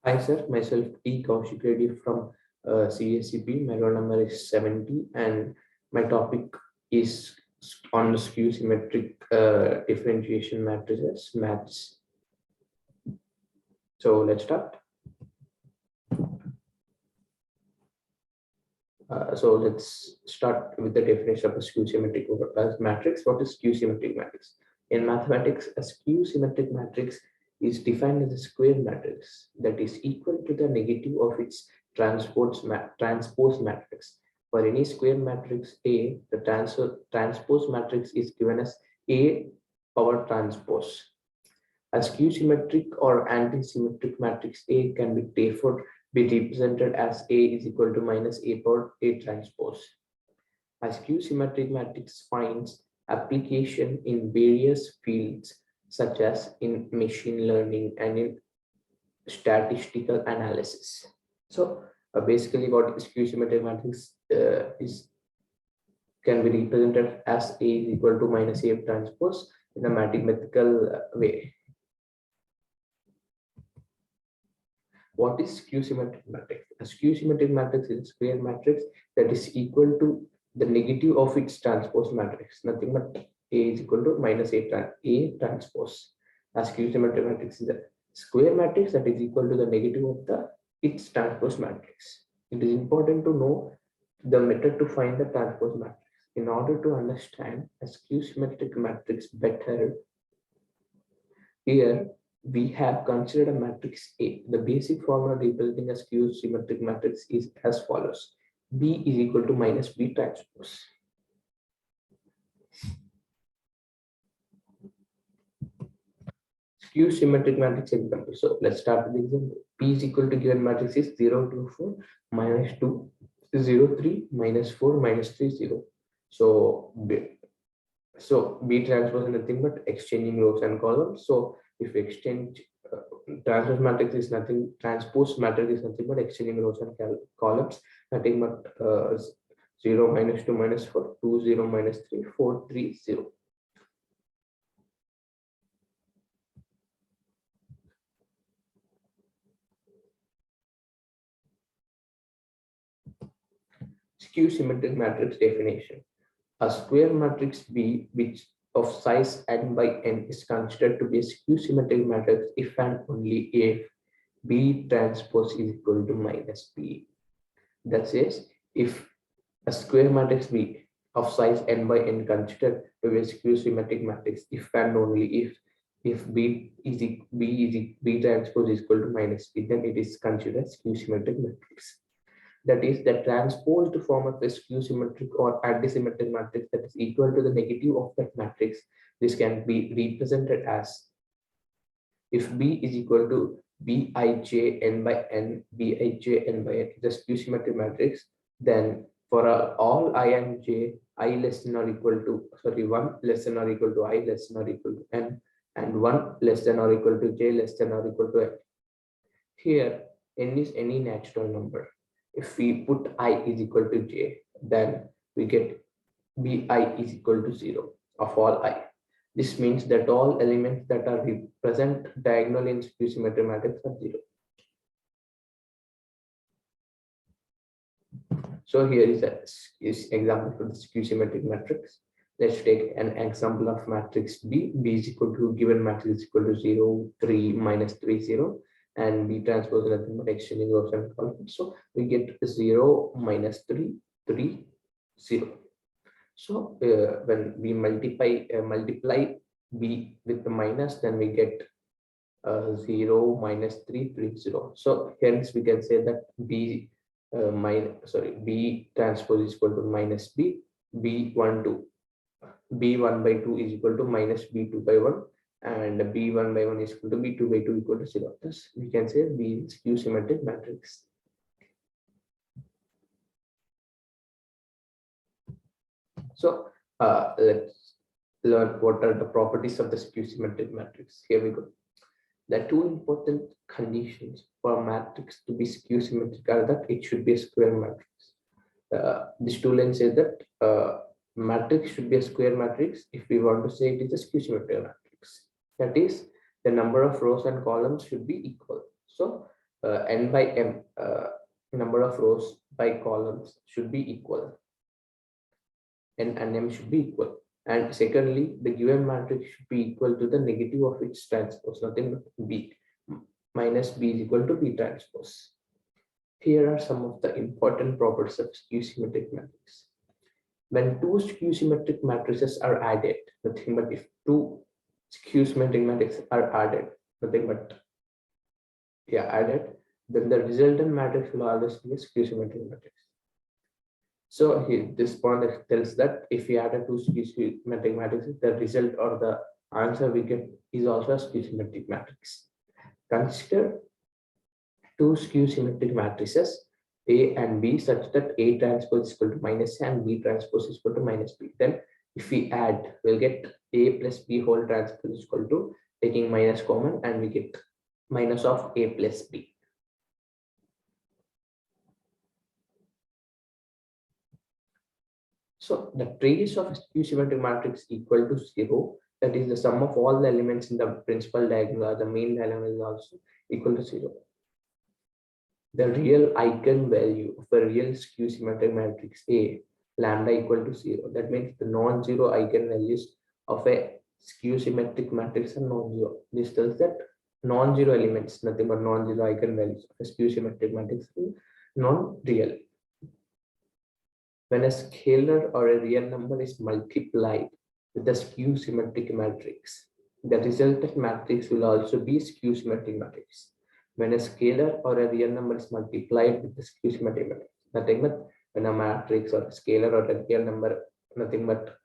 Hi sir, myself T. Kaushik Reddy from CSCP. My roll number is 70 and my topic is on the skew symmetric differentiation matrices, maths. So let's start. So let's start with the definition of a skew symmetric matrix. What is skew symmetric matrix? In mathematics, a skew symmetric matrix is defined as a square matrix that is equal to the negative of its transpose matrix. For any square matrix A, the transpose matrix is given as A power transpose. A skew symmetric or anti-symmetric matrix A can be therefore be represented as A is equal to minus A power A transpose. A skew symmetric matrix finds application in various fields such as in machine learning and in statistical analysis. So basically what skew symmetric matrix is can be represented as A is equal to minus A transpose in a mathematical way. What is skew symmetric matrix? A skew symmetric matrix is a square matrix that is equal to the negative of its transpose matrix. Nothing but A is equal to minus A transpose. A skew symmetric matrix is a square matrix that is equal to the negative of its transpose matrix. It is important to know the method to find the transpose matrix. In order to understand a skew symmetric matrix better, here we have considered a matrix A. The basic formula representing a skew symmetric matrix is as follows. B is equal to minus B transpose. Skew symmetric matrix example. So let's start with the example. P is equal to given matrix is 0, 2, 4, minus 2, 0, 3, minus 4, minus 3, 0. So B transpose is nothing but exchanging rows and columns. So if exchange transpose matrix is nothing, transpose matrix is nothing but exchanging rows and columns, nothing but 0, minus 2, minus 4, 2, 0, minus 3, 4, 3, 0. Skew symmetric matrix definition. A square matrix B which of size n by n is considered to be a skew symmetric matrix if and only if B transpose is equal to minus B. That is, if a square matrix B of size n by n considered to be a skew symmetric matrix if and only if B transpose is equal to minus B, then it is considered skew symmetric matrix. That is, the transposed form of a skew symmetric or antisymmetric matrix that is equal to the negative of that matrix. This can be represented as if B is equal to Bij n by n, Bij n by n, the skew symmetric matrix, then for all I and j, I less than or equal to, 1 less than or equal to I less than or equal to n, and 1 less than or equal to j less than or equal to n. Here, n is any natural number. If we put I is equal to j, then we get Bi is equal to 0 of all I. This means that all elements that are present diagonally in skew symmetric matrix are 0. So here is an example for the skew symmetric matrix. Let's take an example of matrix B. B is equal to given matrix is equal to 0, 3, minus 3, 0. And B transpose nothing but exchanging rows and columns. So we get 0, minus 3, 3, 0. So when we multiply B with the minus, then we get 0, minus 3, 3, 0. So hence we can say that B transpose is equal to minus B, B1 by 2 is equal to minus B2 by 1, and B1 by 1 is equal to B2 by 2 equal to 0. Thus we can say B is skew symmetric matrix. So let's learn what are the properties of the skew symmetric matrix. Here we go. The two important conditions for a matrix to be skew symmetric are that it should be a square matrix. This two line says that matrix should be a square matrix if we want to say it is a skew symmetric matrix. That is, the number of rows and columns should be equal. So n by m number of rows by columns should be equal. N and m should be equal. And secondly, the given matrix should be equal to the negative of its transpose, nothing but b. Minus b is equal to b transpose. Here are some of the important properties of skew symmetric matrix. When two skew symmetric matrices are added, nothing but if two skew symmetric matrices are added, nothing but added, then the resultant matrix will always be a skew symmetric matrix. So here, this point tells that if we add a two skew symmetric matrices, the result or the answer we get is also a skew symmetric matrix. Consider two skew symmetric matrices A and B such that A transpose is equal to minus A and B transpose is equal to minus B. Then if we add, we'll get A plus B whole transpose is equal to taking minus common, and we get minus of A plus B. So the trace of skew symmetric matrix equal to 0, that is the sum of all the elements in the principal diagonal or the main diagonal is also equal to 0. The real eigenvalue of a real skew symmetric matrix A, lambda equal to 0. That means the non-zero eigenvalues of a skew symmetric matrix are non-zero. This tells that non-zero elements, nothing but non-zero eigenvalues of a skew symmetric matrix is non-real. When a scalar or a real number is multiplied with a skew symmetric matrix, the resultant matrix will also be skew symmetric matrix. When a scalar or a real number is multiplied with the skew symmetric matrix, nothing but when a matrix or a scalar or a real number, nothing but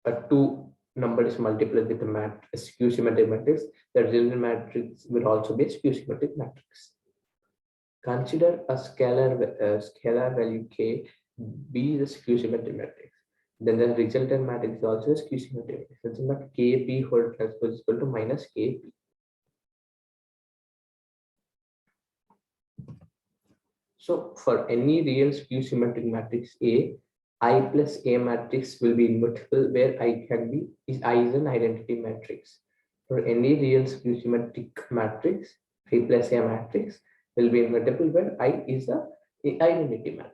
a two number is multiplied with a skew symmetric matrix, the resultant matrix will also be a skew symmetric matrix. Consider a scalar value k be the skew symmetric matrix. Then the resultant matrix is also a skew symmetric matrix. Nothing but kp whole transpose is equal to minus kp. So for any real skew symmetric matrix A, I plus A matrix will be invertible where I is an identity matrix. For any real skew symmetric matrix, I plus A matrix will be invertible where I is a identity matrix.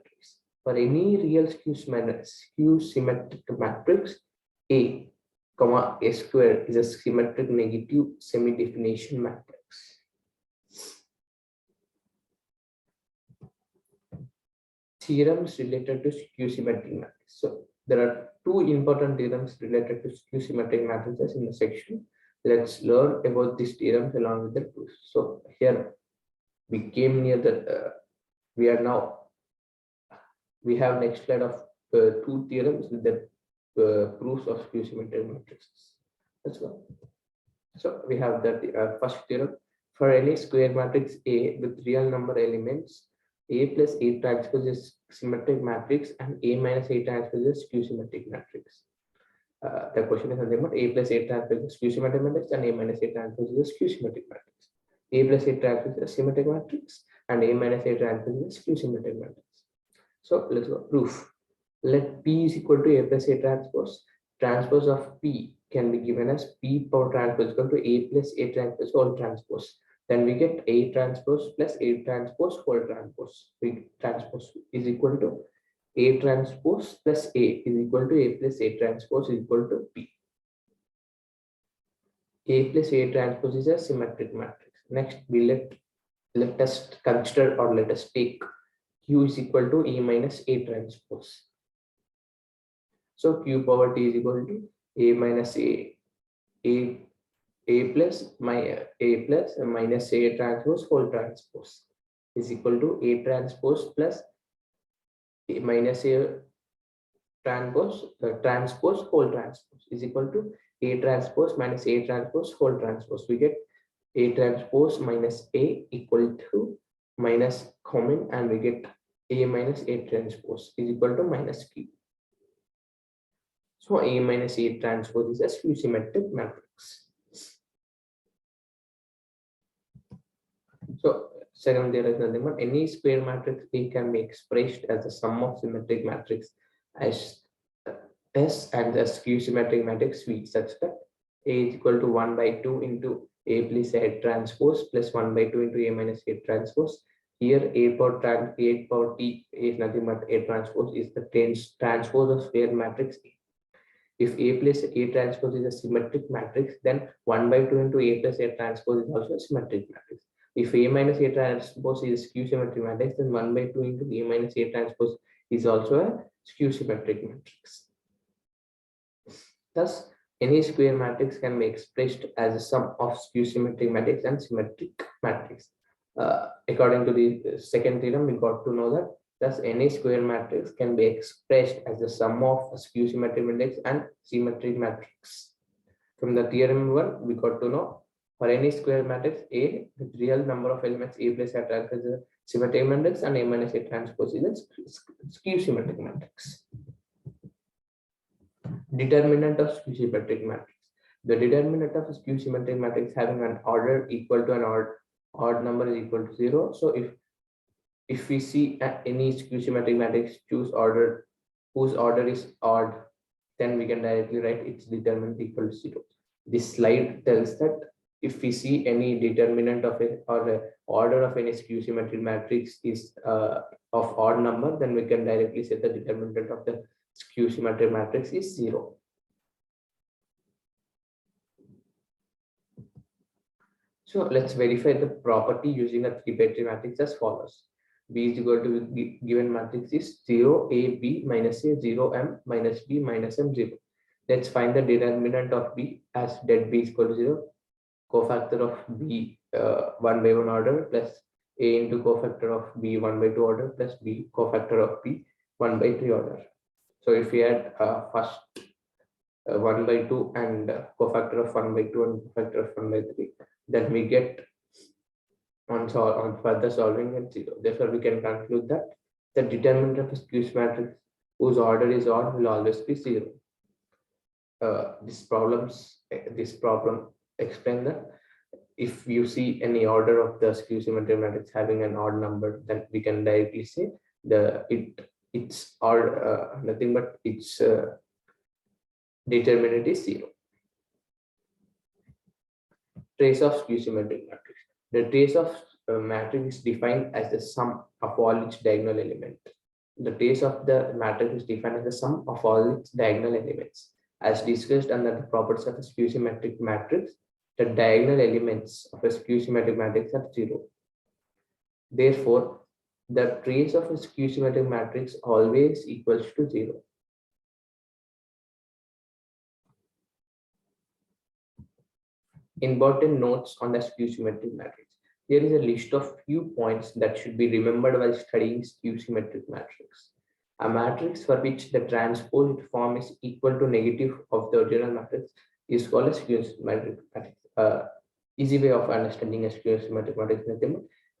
For any real skew symmetric matrix, A, comma A square is a symmetric negative semi-definition matrix. Theorems related to skew symmetric matrix. So there are two important theorems related to skew symmetric matrices in the section. Let's learn about these theorems along with the proofs. So here we came near the we have next slide of two theorems with the proofs of skew symmetric matrices. Let's go. So we have the first theorem. For any square matrix A with real number elements, A plus A transpose is symmetric matrix and A minus A transpose is skew symmetric matrix. The question is something about A plus A transpose is skew symmetric matrix and A minus A transpose is skew symmetric matrix. A plus A transpose is symmetric matrix and A minus A transpose is skew symmetric matrix. So let's go. Proof. Let P is equal to A plus A transpose. Transpose of P can be given as P power transpose equal to A plus A transpose whole transpose. Then we get A transpose plus A transpose whole transpose. Transpose is equal to A transpose plus A is equal to A plus A transpose is equal to P. A plus A transpose is a symmetric matrix. Next, we let us consider or let us take Q is equal to A minus A transpose. So Q power T is equal to A minus A plus minus A transpose whole transpose is equal to A transpose plus A minus A transpose whole transpose is equal to A transpose minus A transpose whole transpose. We get A transpose minus A equal to minus common, and we get A minus A transpose is equal to minus Q. So A minus A transpose is a skew symmetric matrix. So second, there is nothing but any square matrix A can be expressed as the sum of symmetric matrix as S and the skew symmetric matrix V, such that A is equal to 1 by 2 into A plus A transpose plus 1 by 2 into A minus A transpose, Here A power T is nothing but A transpose is the transpose of square matrix A. If A plus A transpose is a symmetric matrix, then 1 by 2 into A plus A transpose is also a symmetric matrix. If A minus A transpose is a skew symmetric matrix, then 1 by 2 into A minus A transpose is also a skew symmetric matrix. Thus, any square matrix can be expressed as a sum of skew symmetric matrix and symmetric matrix. According to the second theorem, we got to know that thus any square matrix can be expressed as the sum of a skew symmetric matrix and symmetric matrix. From the theorem 1, we got to know for any square matrix A, the real number of elements A plus A transpose is a symmetric matrix and A minus A transpose is a skew symmetric matrix. Determinant of skew symmetric matrix. The determinant of a skew symmetric matrix having an order equal to an odd number is equal to 0. So if we see any skew symmetric matrix choose order whose order is odd, then we can directly write its determinant equal to 0. This slide tells that if we see any determinant of it or the order of any skew symmetric matrix is of odd number, then we can directly say the determinant of the skew symmetric matrix is 0. So let's verify the property using a 3x3 matrix as follows. B is equal to given matrix is 0, A, B minus A, 0, M minus B minus M, 0. Let's find the determinant of B as det B is equal to 0. Cofactor of B 1 by 1 order plus A into cofactor of B 1 by 2 order plus B cofactor of B 1 by 3 order. So if we add first 1 by 2 and cofactor of 1 by 2 and cofactor of 1 by 3, then we get on further solving at 0. Therefore, we can conclude that the determinant of a skew matrix whose order is odd will always be 0. This problem explains that if you see any order of the skew symmetric matrix having an odd number, then we can directly say it's odd, nothing but its determinant is 0. Trace of skew symmetric matrix. The trace of matrix is defined as the sum of all its diagonal elements. The trace of the matrix is defined as the sum of all its diagonal elements. As discussed under the properties of a skew symmetric matrix, the diagonal elements of a skew symmetric matrix are 0. Therefore, the trace of a skew symmetric matrix always equals to 0. Important notes on the skew symmetric matrix. There is a list of few points that should be remembered while studying skew symmetric matrix. A matrix for which the transposed form is equal to negative of the original matrix is called a skew symmetric matrix. Easy way of understanding a skew symmetric matrix is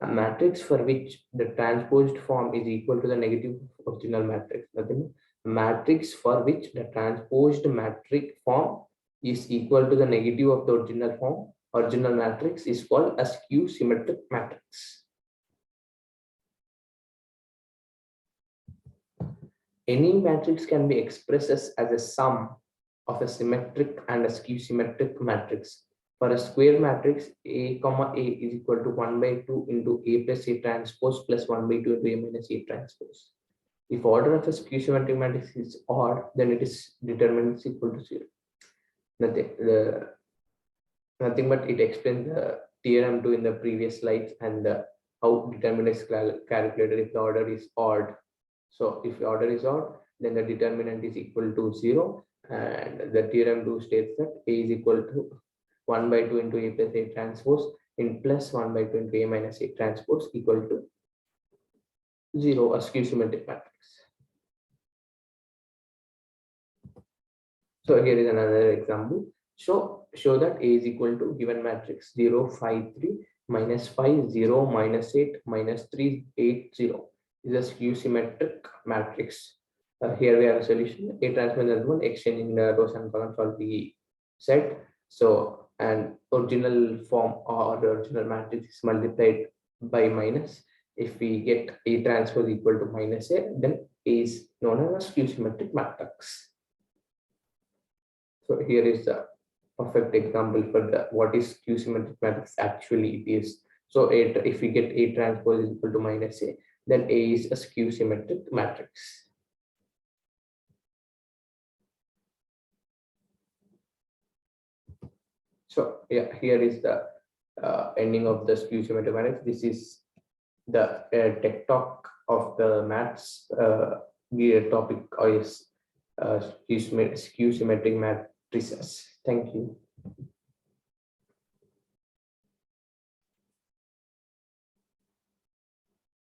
a matrix for which the transposed form is equal to the negative of original matrix. A matrix for which the transposed matrix form is equal to the negative of the original matrix is called a skew symmetric matrix. Any matrix can be expressed as a sum of a symmetric and a skew symmetric matrix. For a square matrix, A comma A is equal to 1 by 2 into A plus A transpose plus 1 by 2 into A minus A transpose. If order of a skew symmetric matrix is odd, then it is determinant is equal to 0. Nothing but it explains the theorem 2 in the previous slides and how determinant is calculated if the order is odd. So if the order is odd, then the determinant is equal to 0, and the theorem 2 states that A is equal to 1 by 2 into A plus A transpose in plus 1 by 2 into A minus A transpose equal to 0, a skew symmetric matrix. So here is another example. Show that A is equal to given matrix 0, 5, 3 minus 5, 0 minus 8 minus 3, 8, 0 is a skew symmetric matrix. Here we have a solution. A transpose element exchanging the rows and columns will be set. So an original form or the original matrix is multiplied by minus. If we get A transpose equal to minus A, then A is known as a skew symmetric matrix. So here is the perfect example for what is skew symmetric matrix actually it is. So if we get A transpose is equal to minus A, then A is a skew symmetric matrix. So yeah, here is the ending of the skew symmetric matrix. This is the tech talk of the maths topic is skew symmetric matrices. Thank you.